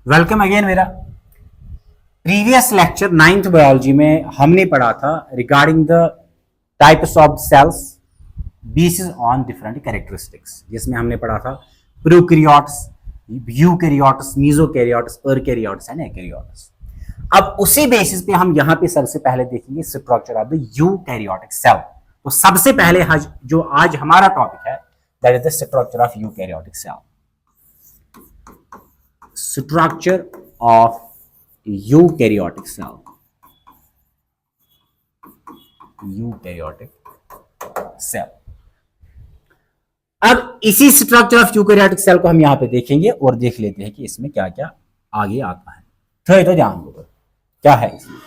Welcome again मेरा previous lecture ninth biology में हमने पढ़ा था regarding the types of cells basis on different characteristics, जिसमें हमने पढ़ा था prokaryotes, eukaryotes, mesokaryotes, arkaryotes and akaryotes. अब उसी बेसिस पे हम यहां पे सबसे पहले देखेंगे structure of the eukaryotic cell. तो सबसे पहले जो आज हमारा टॉपिक है that is the structure of eukaryotic cell. Structure of eukaryotic cell. Eukaryotic cell. अब इसी स्ट्रक्चर ऑफ यूकैरियोटिक सेल को हम यहां पे देखेंगे और देख लेते हैं कि इसमें क्या क्या आगे आता है। तो ध्यान दो क्या है इसमें।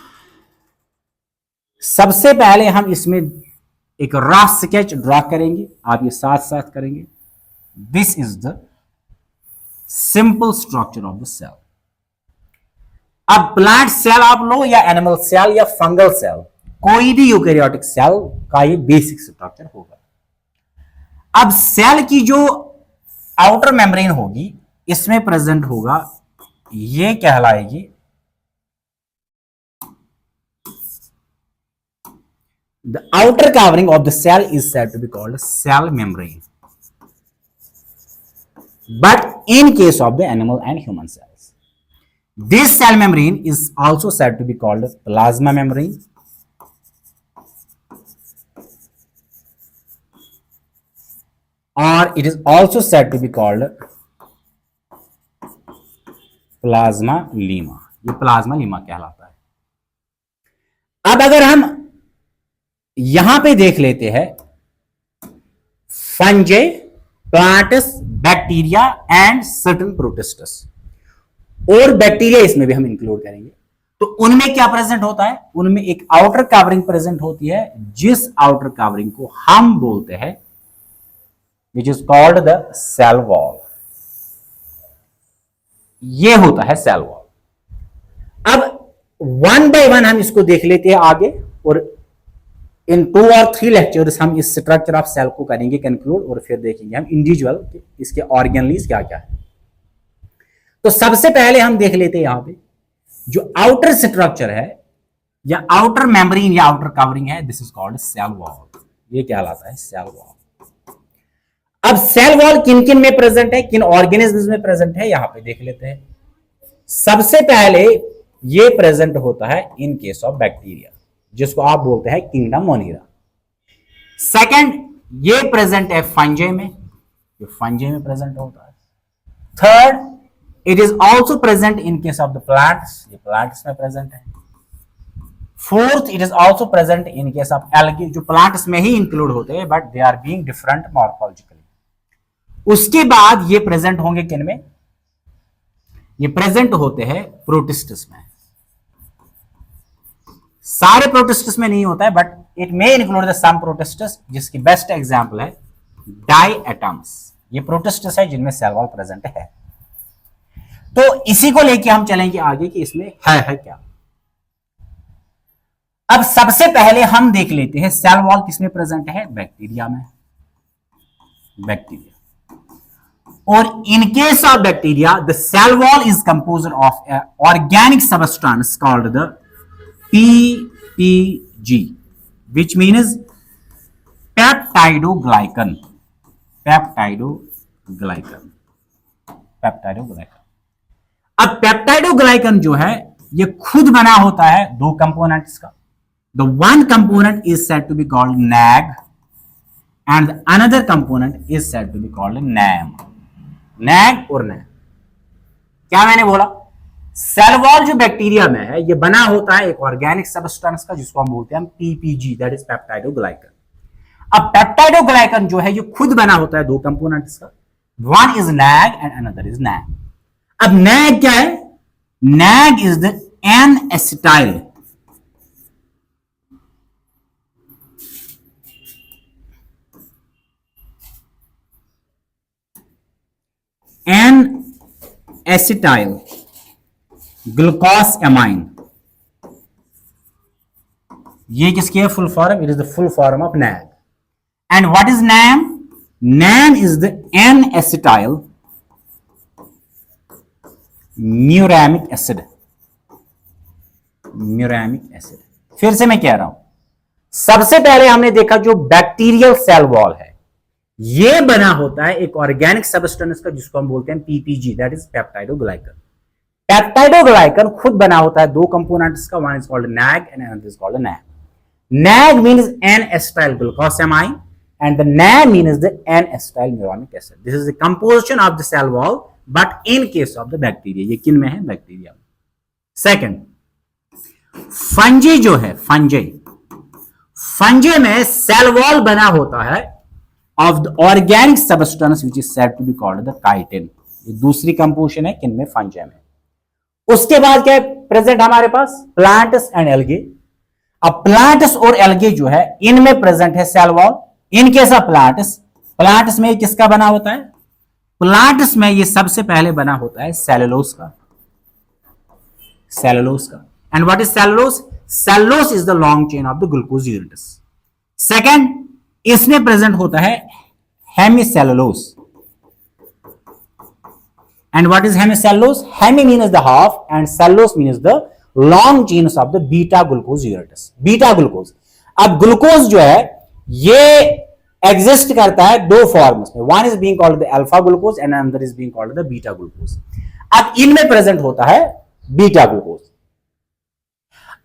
सबसे पहले हम इसमें एक रफ स्केच ड्रॉ करेंगे, आप ये साथ साथ करेंगे। This is the simple structure of the cell. अब प्लांट सेल आप लो या एनिमल सेल या फंगल सेल, कोई भी यूकैरियोटिक सेल का ये बेसिक स्ट्रक्चर होगा। अब सेल की जो आउटर मेम्ब्रेन होगी इसमें प्रेजेंट होगा, ये कहलाएगी the outer covering of the cell is said to be called cell membrane. But in case of the animal and human cells, this cell membrane is also said to be called plasma membrane, or it is also said to be called plasma lemma. ये plasma Lima कहलाता है। अब अगर हम यहां पे देख लेते हैं fungi, plants, bacteria and certain protists, और बैक्टीरिया इसमें भी हम इंक्लूड करेंगे, तो उनमें क्या प्रेजेंट होता है? उनमें एक आउटर कवरिंग प्रेजेंट होती है, जिस आउटर कवरिंग को हम बोलते हैं which is called the cell wall. ये होता है सेल वॉल। अब वन बाय वन हम इसको देख लेते हैं आगे, और इन 2 और 3 लेक्चर्स हम इस स्ट्रक्चर ऑफ सेल को करेंगे कंक्लूड, और फिर देखेंगे हम इंडिविजुअल इसके ऑर्गेनलीज क्या क्या है। तो सबसे पहले हम देख लेते हैं यहां पे जो आउटर स्ट्रक्चर है या आउटर मेम्ब्रेन या आउटर कवरिंग है, this is called cell wall. ये कहलाता है सेल वॉल। अब सेल वॉल किन किन में प्रेजेंट है, किन ऑर्गेनिज्म्स में प्रेजेंट है, यहां पे देख लेते हैं। सबसे पहले ये प्रेजेंट होता है इन केस ऑफ बैक्टीरिया, जिसको आप बोलते हैं किंगडम मोनिरा। सेकंड, ये प्रेजेंट है फंजे में, ये फंजे में प्रेजेंट होता है। Third, it is also present in case of the plants, ये प्लांट्स में प्रेजेंट है। Fourth, it is also present in case of algae, जो प्लांट्स में ही इंक्लूड होते हैं but they are being different morphologically. उसके बाद ये प्रेजेंट होंगे किन में? ये प्रेजेंट होते हैं प्रोटिस्टस में। सारे प्रोटिस्टस में नहीं होता है but it may include the some protists, जिसकी बेस्ट एग्जांपल है डायटम्स। ये प्रोटिस्टस है जिनमें सेल वॉल प्रेजेंट है। तो इसी को लेके हम चलेंगे आगे कि इसमें है क्या। अब सबसे पहले हम देख लेते हैं सेल वॉल किसमें प्रेजेंट है? बैक्टीरिया में। बैक्टीरिया, और in case of bacteria the cell wall is composed of organic substance called the PPG, which means peptidoglycan. अब पेप्टाइडोग्लाइकन जो है ये खुद बना होता है 2 कंपोनेंट्स का। The one component is said to be called NAG and the another component is said to be called NAM. NAG और NAM, क्या मैंने बोला? सेल वॉल जो बैक्टीरिया में है ये बना होता है एक ऑर्गेनिक सबस्टेंस का, जिसको हम बोलते हैं पीपीजी, दैट इज पेप्टाइडोग्लाइकन। अब पेप्टाइडोग्लाइकन जो है ये खुद बना होता है 2 कंपोनेंट्स का, one is NAG and another is NAM. अब नैग क्या है? NAG is the N acetyl glucosamine. ये किसकी है full form? It is the full form of NAG. And what is NAM? NAM is the N acetyl muramic acid, muramic acid. फिर से मैं कह रहा हूं, सबसे पहले हमने देखा जो बैक्टीरियल सेल वॉल है, ये बना होता है एक ऑर्गेनिक सबस्टेंस का जिसको हम बोलते हैं PPG, that is peptidoglycan. Peptidoglycan खुद बना होता है दो कंपोनेंट्स का, one is called NAG and another is called NAG. NAG means N acetyl glucosamine and the NAM means the N-acetyl muronic acid. This is the composition of the cell wall, but in case of the bacteria, ये किन में है? Bacteria में। Second, fungi जो है, fungi में cell wall बना होता है of the organic substance which is said to be called the chitin. ये दूसरी कंपोजिशन है किन में? फंजी में। उसके बाद क्या है प्रेजेंट हमारे पास? Plants and algae. अब प्लांट्स और एल्गे जो है इनमें प्रेजेंट है cell wall. In case of plants में किसका बना होता है? प्लांट्स में ये सबसे पहले बना होता है सेलुलोज का, सेलुलोज का। And what is cellulose? Cellulose is the long chain of the glucose units. Second, इसमें प्रेजेंट होता है hemicellulose. And what is hemicellulose? Hemi means the half and cellulose means the long chains of the beta glucose units. Beta glucose, अब glucose जो है ये exist करता है दो फॉर्म्स में, one is being called the alpha glucose and another is being called the beta glucose. अब इनमें प्रेजेंट होता है बीटा ग्लूकोज।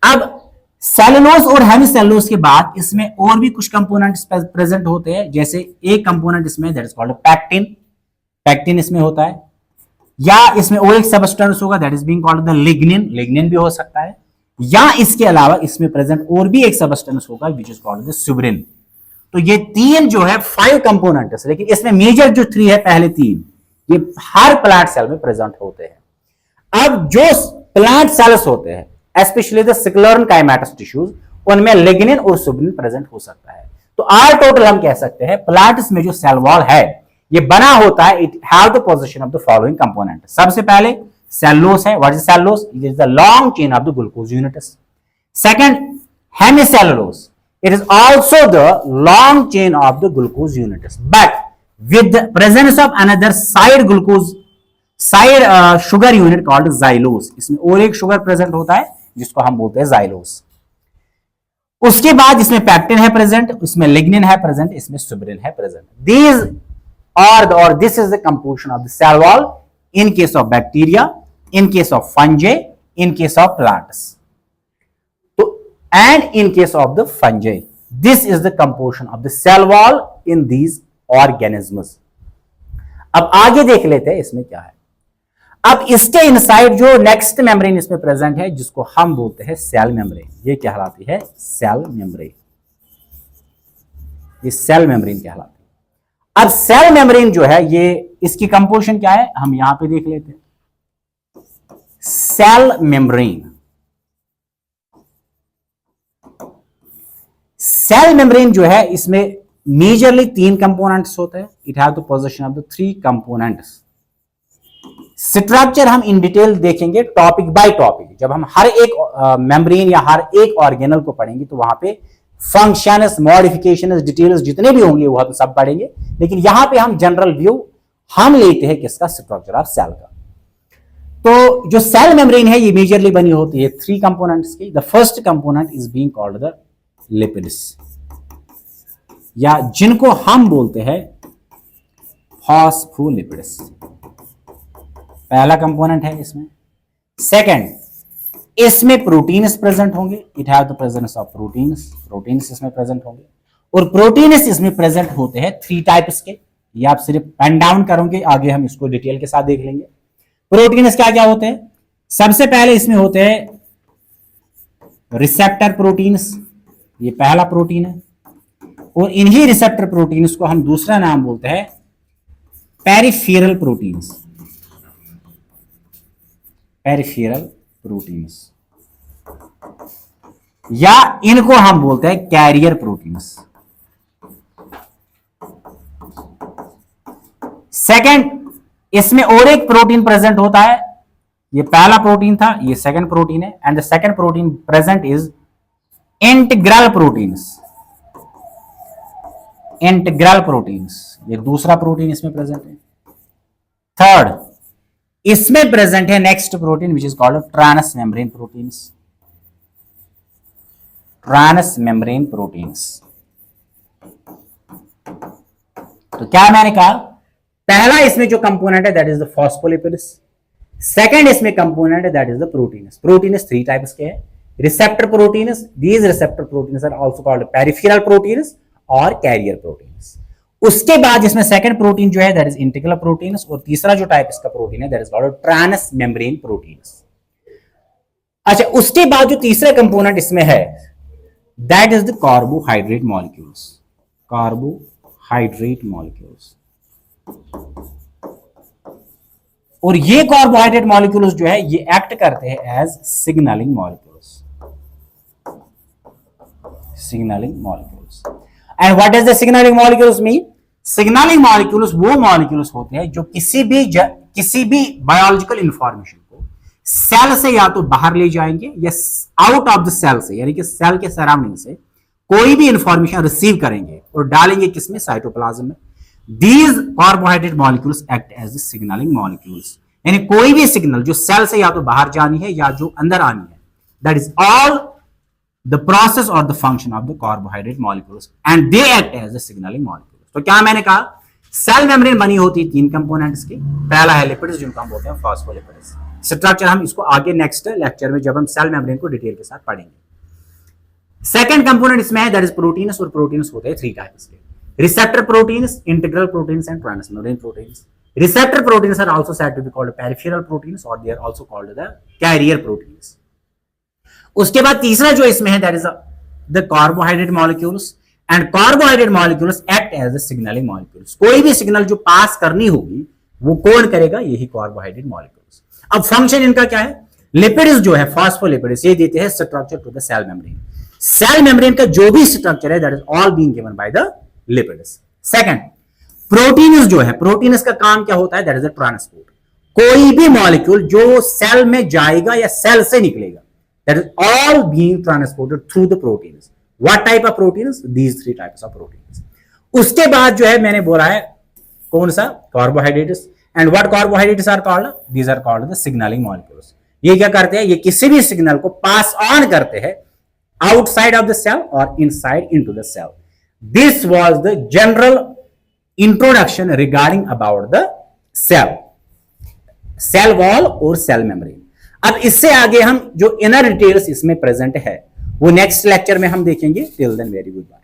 अब सेलुलोज और हेमिसेलुलोज के बाद इसमें और भी कुछ कंपोनेंट्स प्रेजेंट होते हैं, जैसे एक कंपोनेंट इसमें that is called pectin, pectin इसमें होता है, या इसमें और एक सबस्टेंस होगा that is being called the lignin, lignin भी हो सकता है, या इसके अलावा इसमें प्रेजेंट और भी एक सबस्टेंस होगा विच इज कॉल्ड द सुब्रिन। तो ये तीन जो है 5 कंपोनेंट्स, लेकिन इसमें मेजर जो 3 है, पहले 3 ये हर प्लांट सेल में प्रेजेंट होते हैं। अब जो प्लांट सेल्स होते हैं स्पेशली द सिक्लोरन काइमेटस टिश्यूज, उनमें लिग्निन और सुब्रिन प्रेजेंट हो सकता है। तो आर टोटल हम कह सकते हैं प्लांट्स में जो सेल वॉल है ये बना होता है, it have the position of the following component. सबसे पहले सेलुलोज है, what is cellulose? It is the long chain of the glucose units. Second, hemicellulose, it is also the long chain of the glucose units, but with the presence of another side sugar unit called xylose। इसमें और एक sugar present होता है जिसको हम बोलते हैं xylose। उसके बाद इसमें पैक्टिन है प्रेजेंट, इसमें लिग्निन है प्रेजेंट, इसमें सुब्रिन है present. These are or this is the composition of the cell wall in case of bacteria, in case of fungi, in case of plants. And in case of the fungi, this is the composition of the cell wall in these organisms. अब आगे देख लेते हैं इसमें क्या है। अब इसके इनसाइड जो नेक्स्ट मेम्ब्रेन इसमें प्रेजेंट है जिसको हम बोलते हैं सेल मेम्ब्रेन, ये कहलाती है सेल मेम्ब्रेन, ये सेल मेम्ब्रेन कहलाती है। अब सेल मेम्ब्रेन जो है ये इसकी कंपोजिशन क्या है हम यहां पे देख लेते हैं। सेल मेम्ब्रेन, सेल मेम्ब्रेन जो है इसमें मेजरली 3 कंपोनेंट्स होते हैं। It have the position of the 3 components. Structure हम इन डिटेल देखेंगे टॉपिक बाय टॉपिक। जब हम हर एक मेम्ब्रेन या हर एक ऑर्गेनल को पढ़ेंगे तो वहां पे फंक्शंस, मॉडिफिकेशंस, डिटेल्स जितने भी होंगे वो हम सब पढ़ेंगे, लेकिन यहां पे हम जनरल व्यू हम लेते हैं किसका? स्ट्रक्चर ऑफ सेल का। तो जो सेल मेम्ब्रेन है ये मेजरली बनी होती है 3 कंपोनेंट्स की। The first component is being called the lipids, या जिनको हम बोलते हैं फॉस्फोलिपिड्स, पहला कंपोनेंट है इसमें। सेकंड, इसमें प्रोटीन्स प्रेजेंट होंगे, it have the presence of proteins, proteins इसमें प्रेजेंट होंगे। और प्रोटीन्स इसमें प्रेजेंट होते हैं 3 टाइप्स के, ये आप सिर्फ पेन डाउन करोगे, आगे हम इसको डिटेल के साथ देख लेंगे। प्रोटीन्स क्या क्या होते हैं? सबसे पहले इसमें होते हैं रिसेप्टर प्रोटीन्स, ये पहला प्रोटीन है, और इन्हीं रिसेप्टर प्रोटीन्स को हम दूसरा नाम बोलते हैं पेरिफेरल प्रोटीन्स, पेरिफेरल प्रोटीन्स, या इनको हम बोलते हैं कैरियर प्रोटीन्स। सेकंड, इसमें और एक प्रोटीन प्रेजेंट होता है, ये पहला प्रोटीन था, ये सेकंड प्रोटीन है, and the second protein present is integral proteins, integral proteins, ये दूसरा प्रोटीन इसमें प्रेजेंट है। थर्ड, इसमें प्रेजेंट है next protein which is called transmembrane proteins. Transmembrane proteins. तो क्या मैंने कहा, पहला इसमें जो कंपोनेंट है that is the phospholipids, second इसमें कंपोनेंट है that is the proteins. Proteins three types के हैं, receptor proteins, these receptor proteins are also called peripheral proteins और कैरियर प्रोटीन्स। उसके बाद इसमें सेकंड प्रोटीन जो है दैट इज इंटीग्रल प्रोटीन्स, और तीसरा जो टाइप इसका प्रोटीन है that is called transmembrane proteins. अच्छा, उसके बाद जो तीसरा कंपोनेंट इसमें है that is the carbohydrate molecules. Carbohydrate molecules, और ये कार्बोहाइड्रेट मॉलिक्यूल्स जो है ये एक्ट करते हैं as signaling molecules. Signaling molecules. And what is the signaling molecules mean? Signaling molecules वो मॉलिक्यूल्स होते हैं जो किसी भी बायोलॉजिकल इंफॉर्मेशन को सेल से या तो बाहर ले जाएंगे या आउट ऑफ द सेल से, यानी कि सेल के सराउंडिंग से कोई भी इंफॉर्मेशन रिसीव करेंगे और डालेंगे किसमें? साइटोप्लाज्म में। These carbohydrate molecules act as the signaling molecules, यानी कोई भी सिग्नल जो सेल से या तो बाहर जानी है या जो अंदर आनी है, that is all the process or the function of the carbohydrate molecules and they act as the signaling molecules। तो क्या मैंने कहा, सेल मेम्ब्रेन बनी होती है तीन कंपोनेंट्स की। पहला है लिपिड्स जिनको हम बोलते हैं फॉस्फोलिपिड्स। स्ट्रक्चर हम इसको आगे नेक्स्ट लेक्चर में जब हम सेल मेम्ब्रेन को डिटेल के साथ पढ़ेंगे। सेकंड कंपोनेंट इसमें है दैट इज प्रोटीन्स, और प्रोटीन्स होते हैं थ्री टाइप्स के, receptor proteins, integral proteins and transmembrane proteins। Receptor proteins are also said to be called peripheral proteins or they are also called the carrier proteins। उसके बाद तीसरा जो इसमें है that is the carbohydrate molecules and carbohydrate molecules act as the signaling molecules। कोई भी signal जो पास करनी होगी वो कौन करेगा? यही कार्बोहाइड्रेट मॉलिक्यूल्स। अब फंक्शन इनका क्या है? लिपिड्स जो है फॉस्फोलिपिड्स ये देते हैं structure to the cell membrane. Cell membrane का जो भी स्ट्रक्चर है that is all being given by the lipids. Second, proteins जो है, प्रोटीन्स का काम क्या होता है? That is the transport. कोई भी मॉलिक्यूल जो सेल में जाएगा या सेल से निकलेगा that is all being transported through the proteins. What type of proteins? These three types of proteins. उसके बाद जो है मैंने बोला है कौन सा? Carbohydrates. And what carbohydrates are called? These are called the signaling molecules. ये क्या करते हैं? ये किसी भी सिग्नल को पास ऑन करते हैं आउटसाइड ऑफ द सेल और inside into the cell. This was the general introduction regarding about the cell wall और cell membrane। अब इससे आगे हम जो इनर डिटेल्स इसमें प्रेजेंट है वो नेक्स्ट लेक्चर में हम देखेंगे। Till then very good bye.